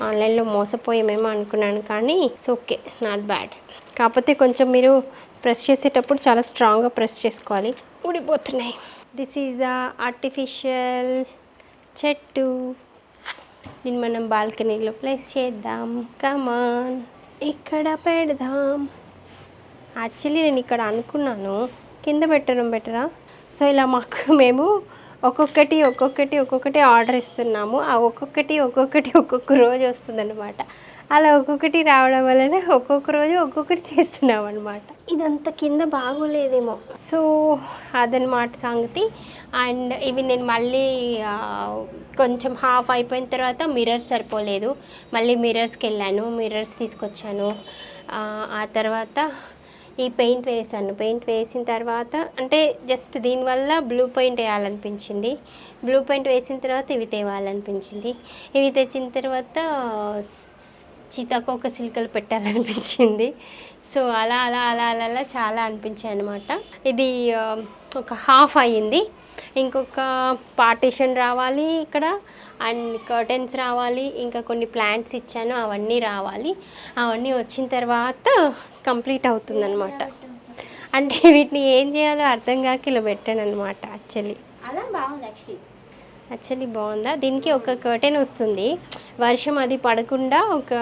ఆన్లైన్లో మోసపోయామేమో అనుకున్నాను. కానీ ఇట్స్ ఓకే, నాట్ బ్యాడ్. కాకపోతే కొంచెం మీరు ప్రెస్ చేసేటప్పుడు చాలా స్ట్రాంగ్గా ప్రెస్ చేసుకోవాలి, ఊడిపోతున్నాయి. దిస్ ఈజ్ ద ఆర్టిఫిషియల్ చెట్టు. దీన్ని మనం బాల్కనీలో ప్లేస్ చేద్దాం. కమాన్, ఇక్కడ పెడదాం. యాక్చువల్లీ నేను ఇక్కడ అనుకున్నాను కింద పెట్టడం బెటరా. సో ఇలా మేము ఒక్కొక్కటి ఆర్డర్ ఇస్తున్నాము. ఆ ఒక్కొక్కటి ఒక్కొక్క రోజు వస్తుందన్నమాట. అలా ఒక్కొక్కటి రావడం వలన ఒక్కొక్క రోజు ఒక్కొక్కటి చేస్తున్నాం అనమాట. ఇదంతా కింద బాగోలేదేమో, సో అదనమాట సంగతి. అండ్ ఇవి నేను మళ్ళీ కొంచెం హాఫ్ అయిపోయిన తర్వాత మిర్రర్స్ సరిపోలేదు, మళ్ళీ మిర్రర్స్కి వెళ్ళాను, మిర్రర్స్ తీసుకొచ్చాను. ఆ తర్వాత ఈ పెయింట్ వేసాను. పెయింట్ వేసిన తర్వాత అంటే జస్ట్ దీనివల్ల బ్లూ పెయింట్ వేయాలనిపించింది. బ్లూ పెయింట్ వేసిన తర్వాత ఇవి తేవాలనిపించింది. ఇవి తెచ్చిన తర్వాత సీతాకోక చిలుకలు పెట్టాలనిపించింది. సో అలా అలా అలా అలా అలా చాలా అనిపించాయి అనమాట. ఇది ఒక హాఫ్ అయ్యింది. ఇంకొక పార్టీషన్ రావాలి ఇక్కడ, అండ్ కర్టెన్స్ రావాలి, ఇంకా కొన్ని ప్లాంట్స్ ఇచ్చాను అవన్నీ రావాలి. అవన్నీ వచ్చిన తర్వాత కంప్లీట్ అవుతుందన్నమాట. అంటే వీటిని ఏం చేయాలో అర్థం కాక ఇలా పెట్టాను అనమాట. అలా బాగుంది యాక్చువల్లీ బాగుందా. దీనికి ఒక కర్టెన్ వస్తుంది, వర్షం అది పడకుండా ఒక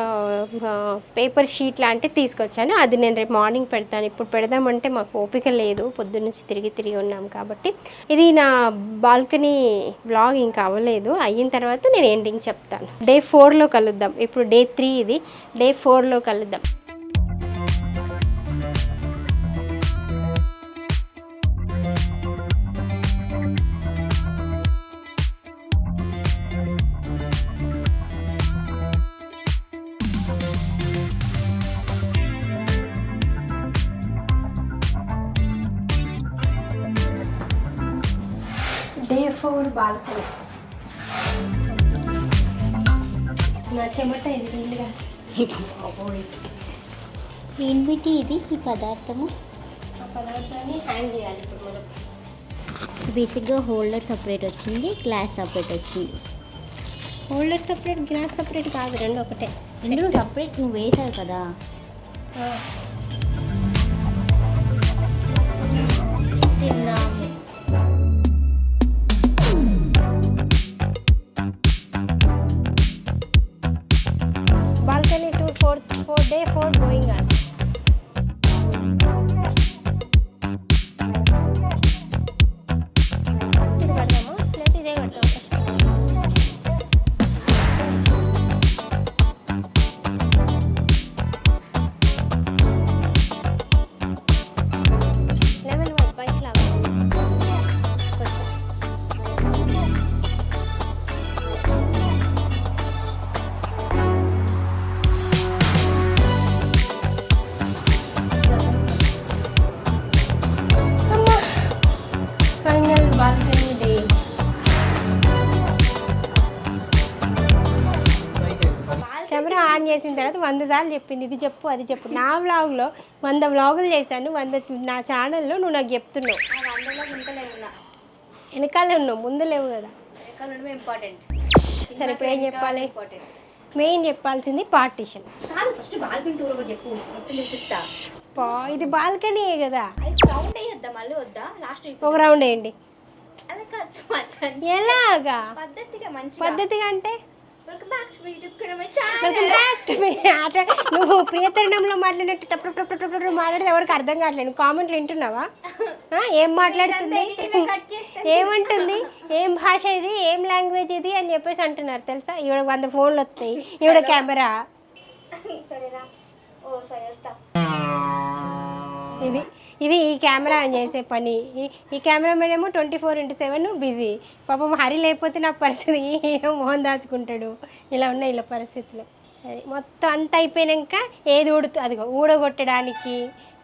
పేపర్ షీట్ లాంటివి తీసుకొచ్చాను. అది నేను రేపు మార్నింగ్ పెడతాను. ఇప్పుడు పెడదామంటే మాకు ఓపిక లేదు, పొద్దున్నుంచి తిరిగి ఉన్నాం కాబట్టి. ఇది నా బాల్కనీ వ్లాగ్ ఇంకా అవ్వలేదు, అయిన తర్వాత నేను ఎండింగ్ చెప్తాను. డే 4లో కలుద్దాం. ఇప్పుడు డే 3, ఇది డే 4లో కలుద్దాం. Day 4 balcony. నా చెమట ఇది నిండుగా. ఏంటి ఇది ఈ పదార్థము? ఆ పదార్థాన్ని హ్యాంగ్ చేయాలి ఇప్పుడు మనం. బేసిక్గా హోల్డర్ సపరేట్ వచ్చింది, గ్లాస్ సపరేట్ వచ్చింది. హోల్డర్ సపరేట్, గ్లాస్ సపరేట్ కాదు, రెండు ఒకటే. రెండు సపరేట్ నువ్వు వేసావు కదా. తిన్నాము. Balcony tour 4 day 4 going on. First ఇది కడదామా లేదా ఇదే కడతామా? లెవెల్ 1 పైకి లాగా final balcony day. Camera on చేసిన తర్వాత 100 సార్లు చెప్పింది ఇది చెప్పు అది చెప్పు. నా వ్లాగ్లో 100 వ్లాగులు చేశాను, 100 నా ఛానల్లో నువ్వు నాకు చెప్తున్నావు. వెనకాలే ఉన్నావు, ముందు లేవు కదా. ఇంపార్టెంట్. సరే ఇప్పుడు ఏం చెప్పాలి? మెయిన్ చెప్పాల్సింది పార్టీషన్. ఫస్ట్ బాల్కనీ టూర్ ఒకటి చెప్పు, చూపిస్తా. ఇది బాల్కనీయే కదా. రౌండ్ వేయొద్దా మళ్ళీ వద్దా? లాస్ట్ ఒక రౌండ్ వేయండి. అలా కాదు, ఎలాగా పద్ధతిగా మంచి పద్ధతిగా అంటే welcome back to my YouTube welcome back to మీ. అట్లా నువ్వు ప్రియతరుణంలో మాట్లాడినట్టు టప్పు మాట్లాడితే ఎవరికి అర్థం కావట్లేదు. నువ్వు కామెంట్లు వింటున్నావా? ఏం మాట్లాడుతుంది, ఏమంటుంది, ఏం భాష ఇది, ఏం లాంగ్వేజ్ ఇది అని చెప్పేసి అంటున్నారు తెలుసా. ఈవిడ 100 ఫోన్లు వస్తాయి, ఈవిడ కెమెరా. సరేరా, ఓ సరే వస్తా. ఇది ఈ కెమెరా ఆన్ చేసే పని. ఈ కెమెరామెన్ ఏమో 24/7 బిజీ. పాపం హరి లేకపోతే నా పరిస్థితి ఏమో మోహన్ దాచుకుంటాడు. ఇలా ఉన్నాయి ఇలా పరిస్థితులు. అది మొత్తం అంతా అయిపోయాక ఏది అదిగో ఊడగొట్టడానికి,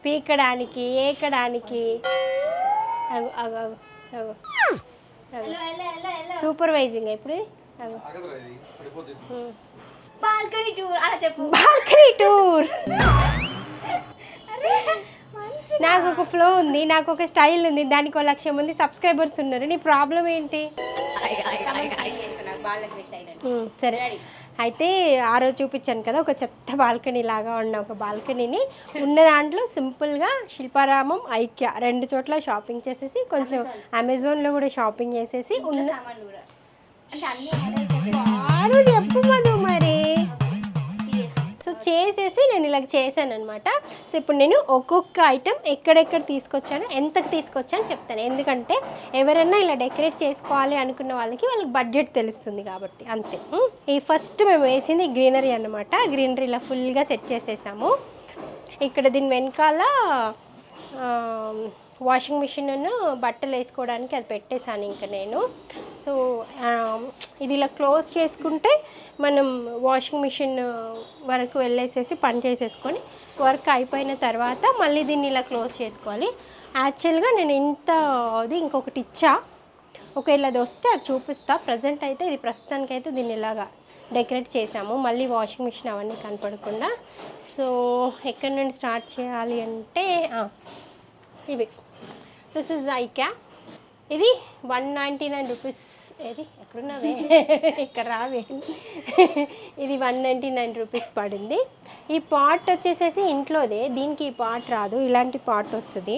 పీకడానికి, ఏకడానికి. అగు అగు అగు అగు సూపర్వైజింగ్ ఇప్పుడు. అగు బాల్కనీ టూర్ అలా చెప్పు. Balcony tour. నాకు ఒక ఫ్లో ఉంది, నాకు ఒక స్టైల్ ఉంది, దానికి 1 లక్ష మంది సబ్స్క్రైబర్స్ ఉన్నారు. నీ ప్రాబ్లం ఏంటి? సరే అయితే ఆ రోజు చూపించాను కదా ఒక చెత్త బాల్కనీ లాగా ఉన్న ఒక బాల్కనీని ఉన్న దాంట్లో సింపుల్గా శిల్పారామం, ఐక్య 2 చోట్ల షాపింగ్ చేసేసి, కొంచెం అమెజాన్లో కూడా షాపింగ్ చేసేసి ఉన్న చెప్పు మధు మరి. సో చేసేసి నేను ఇలా చేశాను అనమాట. సో ఇప్పుడు నేను ఒక్కొక్క ఐటెం ఎక్కడెక్కడ తీసుకొచ్చాను, ఎంతకు తీసుకొచ్చాను చెప్తాను. ఎందుకంటే ఎవరైనా ఇలా డెకరేట్ చేసుకోవాలి అనుకున్న వాళ్ళకి బడ్జెట్ తెలుస్తుంది కాబట్టి అంతే. ఈ ఫస్ట్ మేము వేసింది గ్రీనరీ అన్నమాట. గ్రీనరీ ఇలా ఫుల్గా సెట్ చేసేసాము. ఇక్కడ దీని వెనకాల వాషింగ్ మిషన్ బట్టలు వేసుకోవడానికి అది పెట్టేశాను ఇంకా నేను. సో ఇది ఇలా క్లోజ్ చేసుకుంటే మనం వాషింగ్ మిషన్ వరకు వెళ్ళేసేసి పని చేసేసుకొని వర్క్ అయిపోయిన తర్వాత మళ్ళీ దీన్ని ఇలా క్లోజ్ చేసుకోవాలి. యాక్చువల్గా నేను అది ఇంకొకటి ఇచ్చా, ఒకవేళ అది వస్తే అది చూపిస్తా. ప్రజెంట్ అయితే ఇది ప్రస్తుతానికైతే దీన్ని ఇలాగా డెకరేట్ చేసాము, మళ్ళీ వాషింగ్ మిషన్ అవన్నీ కనపడకుండా. సో ఎక్కడి నుండి స్టార్ట్ చేయాలి అంటే ఇవి దిస్ ఇస్ ఐక్యా. ఇది 199 రూపీస్. ఏది ఎక్కడున్నావే ఇక్కడ రావే. ఇది 199 రూపీస్ పడింది. ఈ పాట్ వచ్చేసేసి ఇంట్లోదే, దీనికి ఈ పాట్ రాదు, ఇలాంటి పాట్ వస్తుంది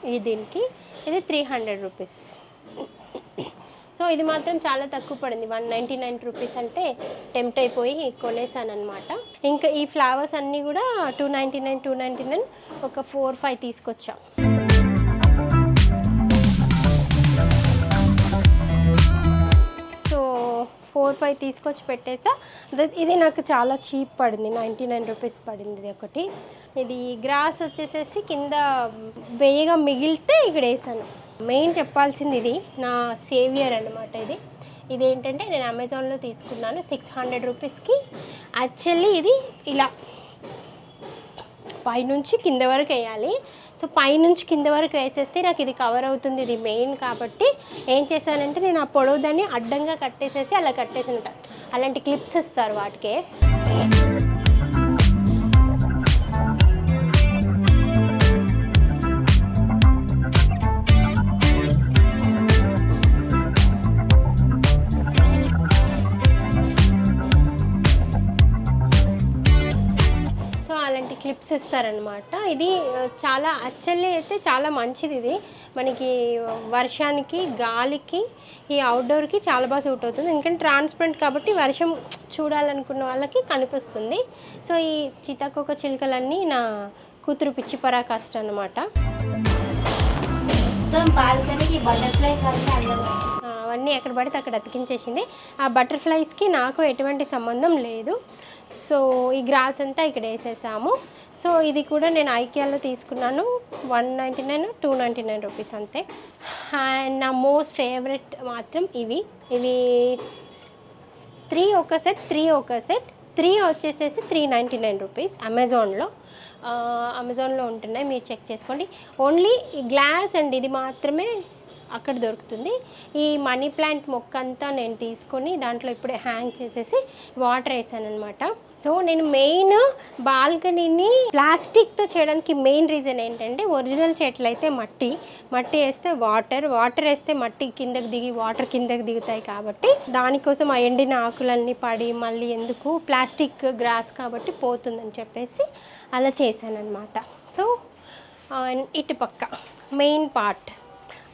ఇది దీనికి. ఇది 300 రూపీస్. సో ఇది మాత్రం చాలా తక్కువ పడింది, 199 రూపీస్ అంటే టెంప్ట్ అయిపోయి కొనేసాను అనమాట. ఇంకా ఈ ఫ్లవర్స్ అన్నీ కూడా 299 ఒక 4-5 తీసుకొచ్చాం. సో 4-5 తీసుకొచ్చి పెట్టేసా. ఇది నాకు చాలా చీప్ పడింది, 99 రూపీస్ పడింది ఇది ఒకటి. ఇది గ్రాస్ వచ్చేసేసి కింద వేయగా మిగిలితే ఇక్కడ వేసాను. మెయిన్ చెప్పాల్సింది ఇది నా సేవియర్ అనమాట. ఇది ఏంటంటే నేను అమెజాన్లో తీసుకున్నాను 600 రూపీస్కి. యాక్చువల్లీ ఇది ఇలా పైనుంచి కింద వరకు వేయాలి. సో పైనుంచి కింద వరకు వేసేస్తే నాకు ఇది కవర్ అవుతుంది, ఇది మెయిన్ కాబట్టి ఏం చేశానంటే నేను ఆ పొడవు దాన్ని అడ్డంగా కట్టేసేసి అలా కట్టేసినట్ట. అలాంటి క్లిప్స్ ఇస్తారు వాటికే. క్లిప్స్ ఇస్తారనమాట. ఇది చాలా యాక్చువల్లీ అయితే చాలా మంచిది. ఇది మనకి వర్షానికి, గాలికి, ఈ అవుట్డోర్కి చాలా బాగా సూట్ అవుతుంది. ఎందుకంటే ట్రాన్స్పరెంట్ కాబట్టి వర్షం చూడాలనుకున్న వాళ్ళకి కనిపిస్తుంది. సో ఈ సీతాకోక చిలుకలన్నీ నా కూతురు పిచ్చి పరాకాష్ట అనమాట. బాల్కనీకి బటర్ఫ్లైస్ అవన్నీ ఎక్కడ పడితే అక్కడ అతికించేసింది. ఆ బటర్ఫ్లైస్కి నాకు ఎటువంటి సంబంధం లేదు. సో ఈ గ్రాస్ అంతా ఇక్కడ వేసేసాము. సో ఇది కూడా నేను ఐకియాలో తీసుకున్నాను, 199 299 రూపీస్ అంతే. అండ్ నా మోస్ట్ ఫేవరెట్ మాత్రం ఇవి 3 ఒక సెట్ 3 వచ్చేసేసి 399 రూపీస్. అమెజాన్లో ఉంటున్నాయి, మీరు చెక్ చేసుకోండి. ఓన్లీ ఈ గ్లాస్ అండ్ ఇది మాత్రమే అక్కడ దొరుకుతుంది. ఈ మనీ ప్లాంట్ మొక్క అంతా నేను తీసుకొని దాంట్లో ఇప్పుడే హ్యాంగ్ చేసేసి వాటర్ వేసాను అనమాట. సో నేను మెయిన్ బాల్కనీని ప్లాస్టిక్తో చేయడానికి మెయిన్ రీజన్ ఏంటంటే, ఒరిజినల్ చెట్లు అయితే మట్టి వేస్తే వాటర్ వేస్తే మట్టి కిందకి దిగి వాటర్ కిందకి దిగుతాయి కాబట్టి దానికోసం ఆ ఎండిన ఆకులన్నీ పడి మళ్ళీ ఎందుకు, ప్లాస్టిక్ గ్రాస్ కాబట్టి పోతుందని చెప్పేసి అలా చేశాను అనమాట. సో ఇటుపక్క మెయిన్ పార్ట్,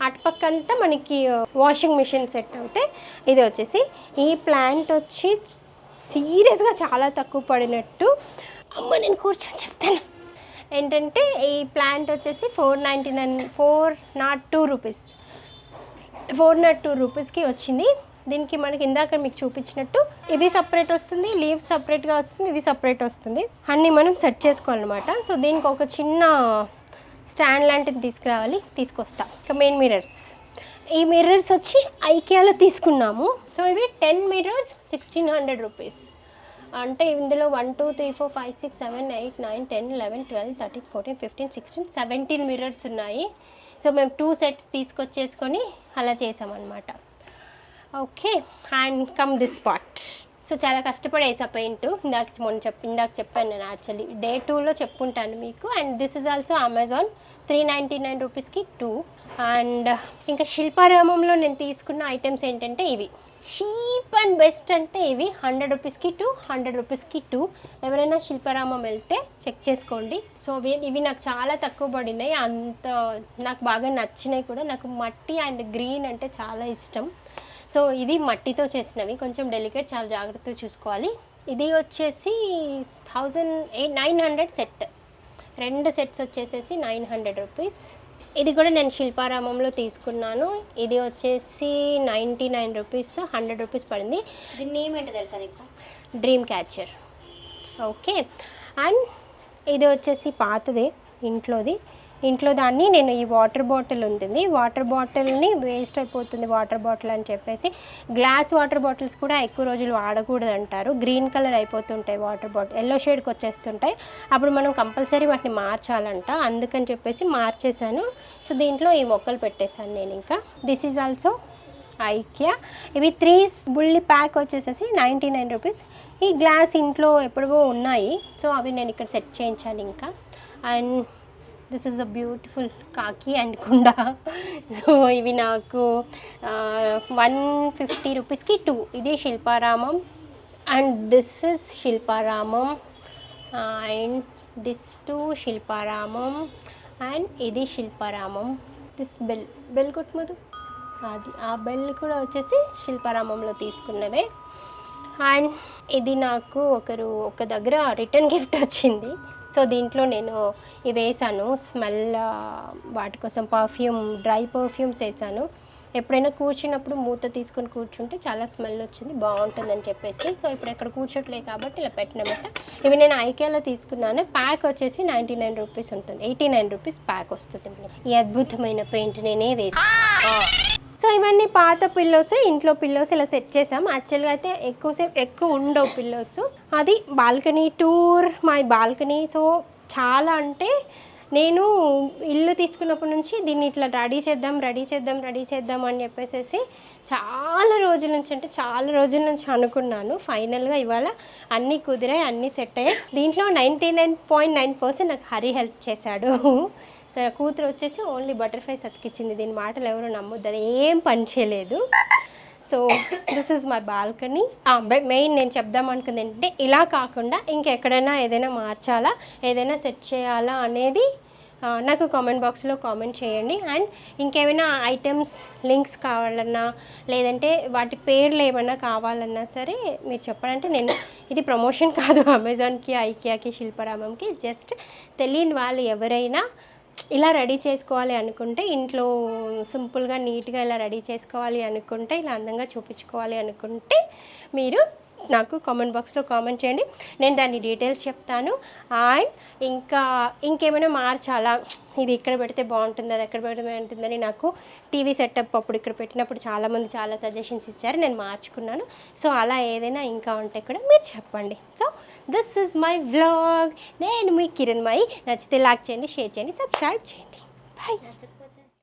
అటుపక్క అంతా మనకి వాషింగ్ మిషన్ సెట్ అవుతే, ఇది వచ్చేసి ఈ ప్లాంట్ వచ్చి సీరియస్గా చాలా తక్కువ పడినట్టు. అమ్మ నేను కూర్చొని చెప్తాను. ఏంటంటే ఈ ప్లాంట్ వచ్చేసి 402 రూపీస్ 402 రూపీస్కి వచ్చింది. దీనికి మనకి ఇందాక మీకు చూపించినట్టు ఇది సపరేట్ వస్తుంది, లీవ్స్ సపరేట్గా వస్తుంది, ఇది సపరేట్ వస్తుంది. అన్నీ మనం సెట్ చేసుకోవాలన్నమాట. సో దీనికి ఒక చిన్న స్టాండ్ లాంటిది తీసుకొస్తా. ఇక మెయిన్ మిర్రర్స్, ఈ మిర్రర్స్ వచ్చి ఐకియాలో తీసుకున్నాము. సో ఇవి 10 మిర్రర్స్ 1600 రూపీస్. అంటే ఇందులో 1 2 3 4 5 6 7 8 9 10 11 12 13 14 15 16 17 మిర్రర్స్ ఉన్నాయి. సో మేము 2 సెట్స్ తీసుకొచ్చేసుకొని అలా చేసామన్నమాట. Okay, and come this part. So చాలా కష్టపడి వేసా పెయింట్. ఇందాక చెప్పాను నేను, యాక్చువల్లీ డే 2లో చెప్పుంటాను మీకు. And this is also Amazon, 399 రూపీస్కి 2. అండ్ ఇంకా శిల్పారామంలో నేను తీసుకున్న ఐటమ్స్ ఏంటంటే ఇవి చీప్ అండ్ బెస్ట్ అంటే ఇవి 100 రూపీస్కి 2, 100 రూపీస్కి 2. ఎవరైనా శిల్పారామం వెళ్తే చెక్ చేసుకోండి. సో ఇవి నాకు చాలా తక్కువ పడినాయి, అంత నాకు బాగా నచ్చినాయి కూడా. నాకు మట్టి అండ్ గ్రీన్ అంటే చాలా ఇష్టం. సో ఇది మట్టితో చేసినవి, కొంచెం డెలికేట్, చాలా జాగ్రత్తగా చూసుకోవాలి. ఇది వచ్చేసి 900 సెట్, 2 సెట్స్ వచ్చేసేసి 900 రూపీస్. ఇది కూడా నేను శిల్పారామంలో తీసుకున్నాను. ఇది వచ్చేసి 99 రూపీస్, 100 రూపీస్ పడింది. దీని నేమ్ ఏంటో తెలుసా నీకు? Dream catcher. ఓకే. అండ్ ఇది వచ్చేసి పాతదే, ఇంట్లో దాన్ని నేను ఈ వాటర్ బాటిల్ ఉంటుంది, వాటర్ బాటిల్ని వేస్ట్ అయిపోతుంది వాటర్ బాటిల్ అని చెప్పేసి గ్లాస్ వాటర్ బాటిల్స్ కూడా ఎక్కువ రోజులు వాడకూడదు అంటారు. గ్రీన్ కలర్ అయిపోతుంటాయి వాటర్ బాటిల్, ఎల్లో షేడ్కి వచ్చేస్తుంటాయి, అప్పుడు మనం కంపల్సరీ వాటిని మార్చాలంట. అందుకని చెప్పేసి మార్చేసాను. సో దీంట్లో ఈ మొక్కలు పెట్టేశాను నేను. ఇంకా దిస్ ఈజ్ ఆల్సో ఐకియా. ఇవి 3 బుల్లి ప్యాక్ వచ్చేసేసి 99 రూపీస్. ఈ గ్లాస్ ఇంట్లో ఎప్పుడో ఉన్నాయి, సో అవి నేను ఇక్కడ సెట్ చేయించాను ఇంకా. And this is a beautiful కాకి అండ్ కుండ. సో ఇవి నాకు 150 రూపీస్కి 2. ఇది Shilparamam and this is Shilparamam and this 2 Shilparamam and ఇది శిల్పారామం. దిస్ బెల్ కొట్టుమదు, అది ఆ బెల్ కూడా వచ్చేసి శిల్పారామంలో తీసుకున్నదే. అండ్ ఇది నాకు ఒక దగ్గర రిటర్న్ గిఫ్ట్ వచ్చింది. సో దీంట్లో నేను ఇవి వేసాను, స్మెల్ వాటి కోసం డ్రై పర్ఫ్యూమ్స్ వేసాను. ఎప్పుడైనా కూర్చున్నప్పుడు మూత తీసుకొని కూర్చుంటే చాలా స్మెల్ వచ్చింది, బాగుంటుందని చెప్పేసి. సో ఇప్పుడు ఎక్కడ కూర్చోట్లేదు కాబట్టి ఇలా పెట్టినమాట. ఇవి నేను ఐకియాలో తీసుకున్నాను. ప్యాక్ వచ్చేసి 99 రూపీస్ ఉంటుంది, 89 రూపీస్ ప్యాక్ వస్తుంది. ఈ అద్భుతమైన పెయింట్ నేనే వేసాను. సో ఇవన్నీ పాత పిల్లోస్, ఇంట్లో పిల్లోస్ ఇలా సెట్ చేసాం. యాక్చువల్గా అయితే ఎక్కువ ఉండవు పిల్లోస్. అది balcony tour, my balcony. So చాలా అంటే నేను ఇల్లు తీసుకున్నప్పటి నుంచి దీన్ని ఇట్లా రెడీ చేద్దాం అని చెప్పేసి చాలా రోజుల నుంచి అనుకున్నాను. ఫైనల్గా ఇవాళ అన్నీ కుదిరాయి, అన్నీ సెట్ అయ్యాయి. దీంట్లో 99.9% నాకు హరి హెల్ప్ చేశాడు. తన కూతురు వచ్చేసి ఓన్లీ బటర్ఫ్లైస్ అతికిచ్చింది. దీని మాటలు ఎవరు నమ్మొద్దు, అది ఏం పని చేయలేదు. So this is my balcony. Main నేను చెప్దాం అనుకుంది ఏంటంటే, ఇలా కాకుండా ఇంకెక్కడైనా ఏదైనా మార్చాలా, ఏదైనా సెట్ చేయాలా అనేది నాకు కామెంట్ బాక్స్లో కామెంట్ చేయండి. అండ్ ఇంకేమైనా ఐటమ్స్ లింక్స్ కావాలన్నా, లేదంటే వాటి పేర్లు ఏమైనా కావాలన్నా సరే మీరు చెప్పాలంటే, నేను ఇది ప్రమోషన్ కాదు అమెజాన్కి, ఐకియాకి, శిల్పారామంకి. జస్ట్ తెలియని వాళ్ళు ఎవరైనా ఇలా రెడీ చేసుకోవాలి అనుకుంటే, ఇంట్లో సింపుల్గా నీట్గా ఇలా రెడీ చేసుకోవాలి అనుకుంటే, ఇలా అందంగా చూపించుకోవాలి అనుకుంటే మీరు నాకు కామెంట్ బాక్స్లో కామెంట్ చేయండి, నేను దాని డీటెయిల్స్ చెప్తాను. అండ్ ఇంకేమైనా మార్చాలా, ఇది ఇక్కడ పెడితే బాగుంటుంది, అది ఎక్కడ పెడితే బాగుంటుందని నాకు టీవీ సెటప్ అప్పుడు ఇక్కడ పెట్టినప్పుడు చాలామంది చాలా సజెషన్స్ ఇచ్చారు, నేను మార్చుకున్నాను. సో అలా ఏదైనా ఇంకా ఉంటే కూడా మీరు చెప్పండి. So this is my vlog. నేను మీ కిరణ్మయి. నచ్చితే లైక్ చేయండి, షేర్ చేయండి, సబ్స్క్రైబ్ చేయండి. బాయ్.